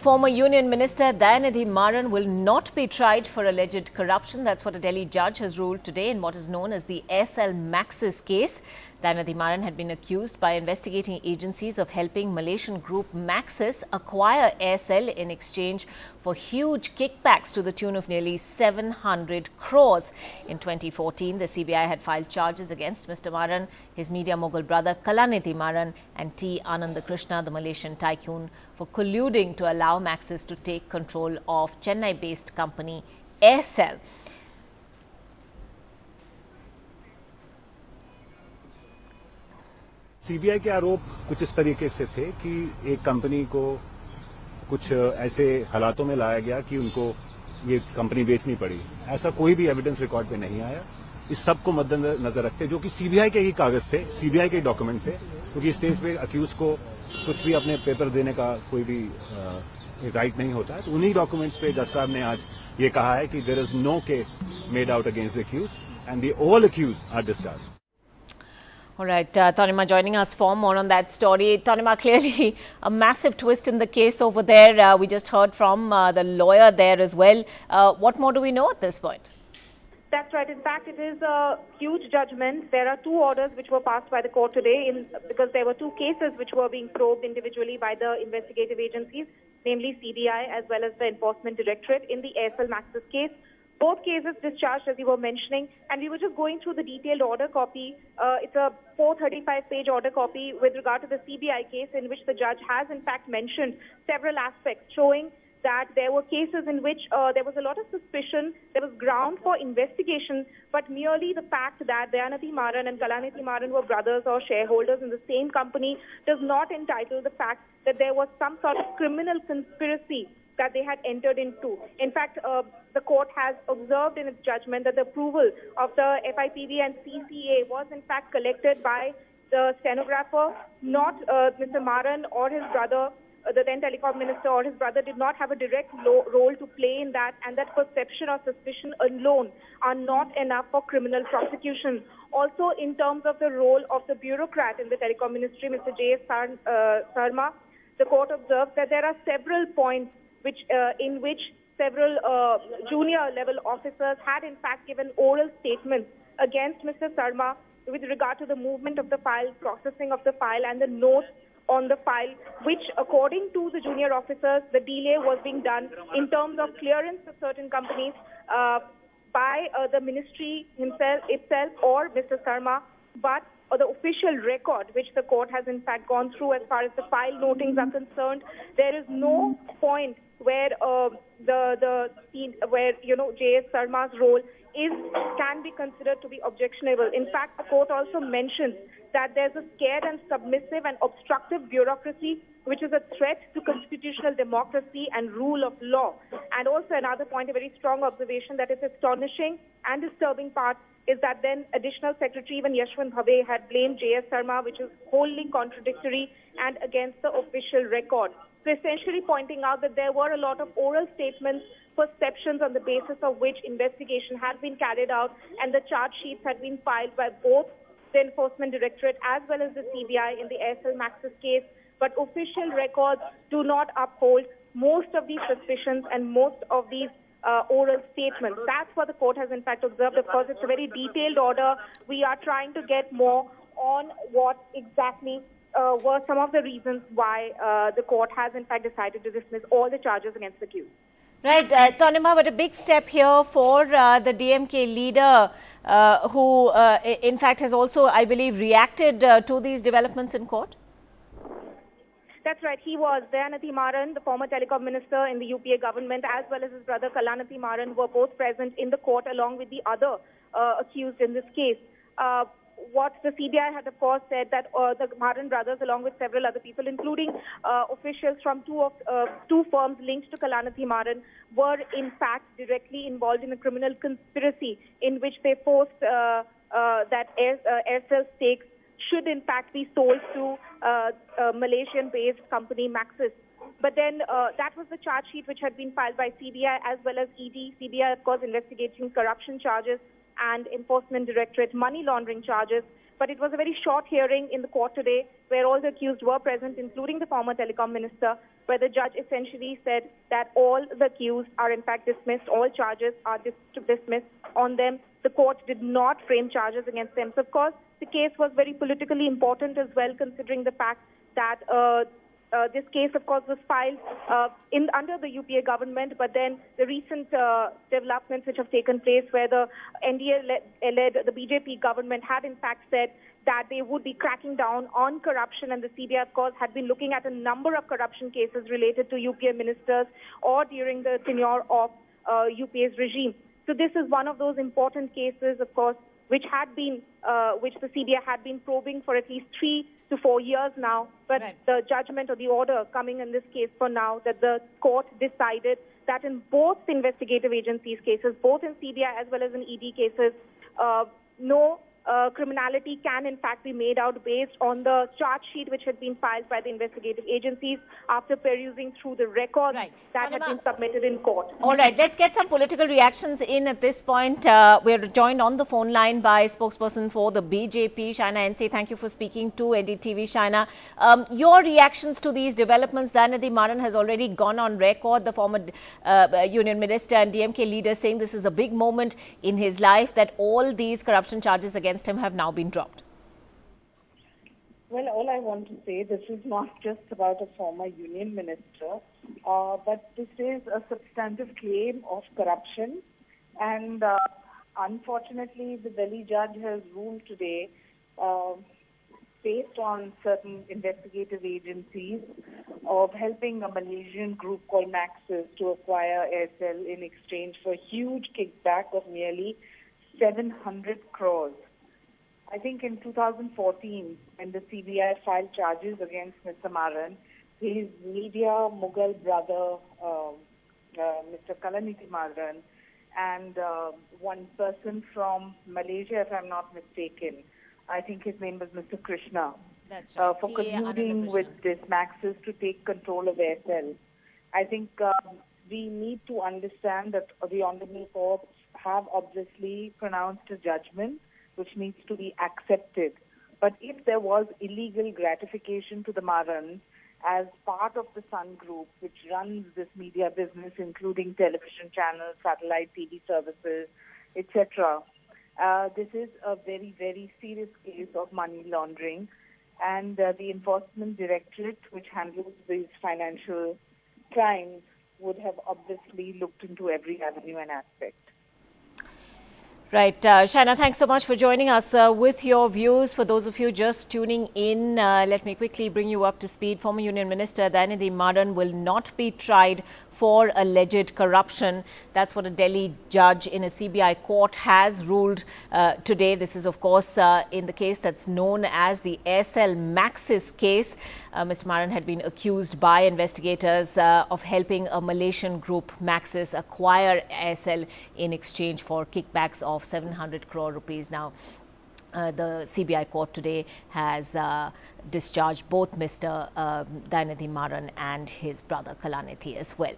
Former Union Minister Dayanidhi Maran will not be tried for alleged corruption. That's what a Delhi judge has ruled today in what is known as the Aircel-Maxis case. Dayanidhi Maran had been accused by investigating agencies of helping Malaysian group Maxis acquire Aircel in exchange for huge kickbacks to the tune of nearly 700 crores. In 2014, the CBI had filed charges against Mr. Maran, his media mogul brother Dayanidhi Maran and T. Anandakrishna, the Malaysian tycoon, for colluding to allow Maxis to take control of Chennai-based company Aircel. CBI के आरोप कुछ इस तरीके से थे कि एक company को कुछ ऐसे हालातों में लाया गया कि उनको ये कंपनी बेचनी पड़ी। ऐसा कोई भी एविडेंस रिकॉर्ड पे नहीं आया। इस सब को मद्देनजर रखते जो कि सीबीआई के ही कागज थे, सीबीआई के डॉक्यूमेंट थे, क्योंकि स्टेज पे अक्यूज को कुछ भी अपने पेपर देने का कोई भी राइट नहीं होता है। तो उन्हीं डॉक्यूमेंट्स पे जज साहब ने आज ये कहा है कि there is no case made out against the accused and the all accused are discharged. All right, Tanima joining us for more on that story. Tanima, clearly a massive twist in the case over there. We just heard from the lawyer there as well. What more do we know at this point? That's right. In fact, it is a huge judgment. There are two orders which were passed by the court today because there were two cases which were being probed individually by the investigative agencies, namely CBI as well as the Enforcement Directorate in the Aircel-Maxis case. Both cases discharged, as you were mentioning, and we were just going through the detailed order copy. It's a 435-page order copy with regard to the CBI case, in which the judge has, in fact, mentioned several aspects, showing that there were cases in which there was a lot of suspicion, there was ground for investigation, but merely the fact that Dayanidhi Maran and Dayanidhi Maran were brothers or shareholders in the same company does not entitle the fact that there was some sort of criminal conspiracy that they had entered into. In fact, the court has observed in its judgment that the approval of the FIPB and CCA was in fact collected by the stenographer, not Mr. Maran or his brother. The then telecom minister or his brother did not have a direct role to play in that, and that perception or suspicion alone are not enough for criminal prosecution. Also, in terms of the role of the bureaucrat in the telecom ministry, Mr. J.S. Sarma, the court observed that there are several points in which several junior level officers had in fact given oral statements against Mr. Sarma with regard to the movement of the file, processing of the file and the notes on the file, which according to the junior officers, the delay was being done in terms of clearance of certain companies by the ministry itself or Mr. Sarma, but the official record, which the court has in fact gone through as far as the file notings are concerned, there is no point where J.S. Sarma's role can be considered to be objectionable. In fact, the court also mentions that there's a scared and submissive and obstructive bureaucracy which is a threat to constitutional democracy and rule of law. And also another point, a very strong observation that is astonishing and disturbing part is that then Additional Secretary even Yashwant Bhabe had blamed J.S. Sarma, which is wholly contradictory and against the official record. So essentially pointing out that there were a lot of oral statements, perceptions on the basis of which investigation had been carried out, and the charge sheets had been filed by both the Enforcement Directorate as well as the CBI in the Aircel-Maxis case. But official records do not uphold most of these suspicions and most of these oral statements. That's what the court has in fact observed. Of course, it's a very detailed order. We are trying to get more on what exactly were some of the reasons why the court has in fact decided to dismiss all the charges against the accused. Right, Tanima, but a big step here for the DMK leader who in fact has also, I believe, reacted to these developments in court. That's right. He was. Dayanidhi Maran, the former telecom minister in the UPA government, as well as his brother Dayanidhi Maran, were both present in the court along with the other accused in this case. What the CBI had, of course, said that the Maran brothers, along with several other people, including officials from two firms linked to Dayanidhi Maran, were in fact directly involved in a criminal conspiracy in which they forced that Aircel stakes should in fact be sold to Malaysian-based company Maxis. But then that was the charge sheet which had been filed by CBI as well as ED. CBI, of course, investigating corruption charges and Enforcement Directorate money laundering charges. But it was a very short hearing in the court today where all the accused were present, including the former telecom minister. where the judge essentially said that all the accused are in fact dismissed, all charges are dismissed on them. The court did not frame charges against them. So, of course, the case was very politically important as well, considering the fact that this case, of course, was filed under the UPA government, but then the recent developments which have taken place where the NDA-led the BJP government had in fact said that they would be cracking down on corruption, and the CBI, of course, had been looking at a number of corruption cases related to UPA ministers or during the tenure of UPA's regime. So this is one of those important cases, of course, which the CBI had been probing for at least 3 to 4 years now. But the judgment or the order coming in this case for now, that the court decided that in both investigative agencies cases, both in CBI as well as in ED cases, no criminality can in fact be made out based on the charge sheet which had been filed by the investigative agencies after perusing through the records that had been submitted in court. All right, let's get some political reactions in at this point. We're joined on the phone line by spokesperson for the BJP, Shaina NC. Thank you for speaking to NDTV, Shaina. Your reactions to these developments? Dayanidhi Maran has already gone on record, the former union minister and DMK leader, saying this is a big moment in his life, that all these corruption charges against him have now been dropped. Well, all I want to say, this is not just about a former union minister, but this is a substantive claim of corruption. And unfortunately, the Delhi judge has ruled today, based on certain investigative agencies, of helping a Malaysian group called Maxis to acquire Aircel in exchange for a huge kickback of nearly 700 crores. I think in 2014, when the CBI filed charges against Mr. Maran, his media Mughal brother, Mr. Dayanidhi Maran, and one person from Malaysia, if I'm not mistaken, I think his name was Mr. Krishna, That's right. for colluding with this Maxis to take control of Aircel. I think we need to understand that the Honorable Courts have obviously pronounced a judgment which needs to be accepted. But if there was illegal gratification to the Marans as part of the Sun Group, which runs this media business, including television channels, satellite TV services, etc., this is a very, very serious case of money laundering. And the Enforcement Directorate, which handles these financial crimes, would have obviously looked into every avenue and aspect. Right. Shaina, thanks so much for joining us with your views. For those of you just tuning in, let me quickly bring you up to speed. Former Union Minister Dayanidhi Maran will not be tried for alleged corruption. That's what a Delhi judge in a CBI court has ruled today. This is, of course, in the case that's known as the Aircel-Maxis case. Mr. Maran had been accused by investigators of helping a Malaysian group, Maxis, acquire Aircel in exchange for kickbacks of 700 crore rupees. Now, the CBI court today has discharged both Mr. Dayanidhi Maran and his brother Kalanithi as well.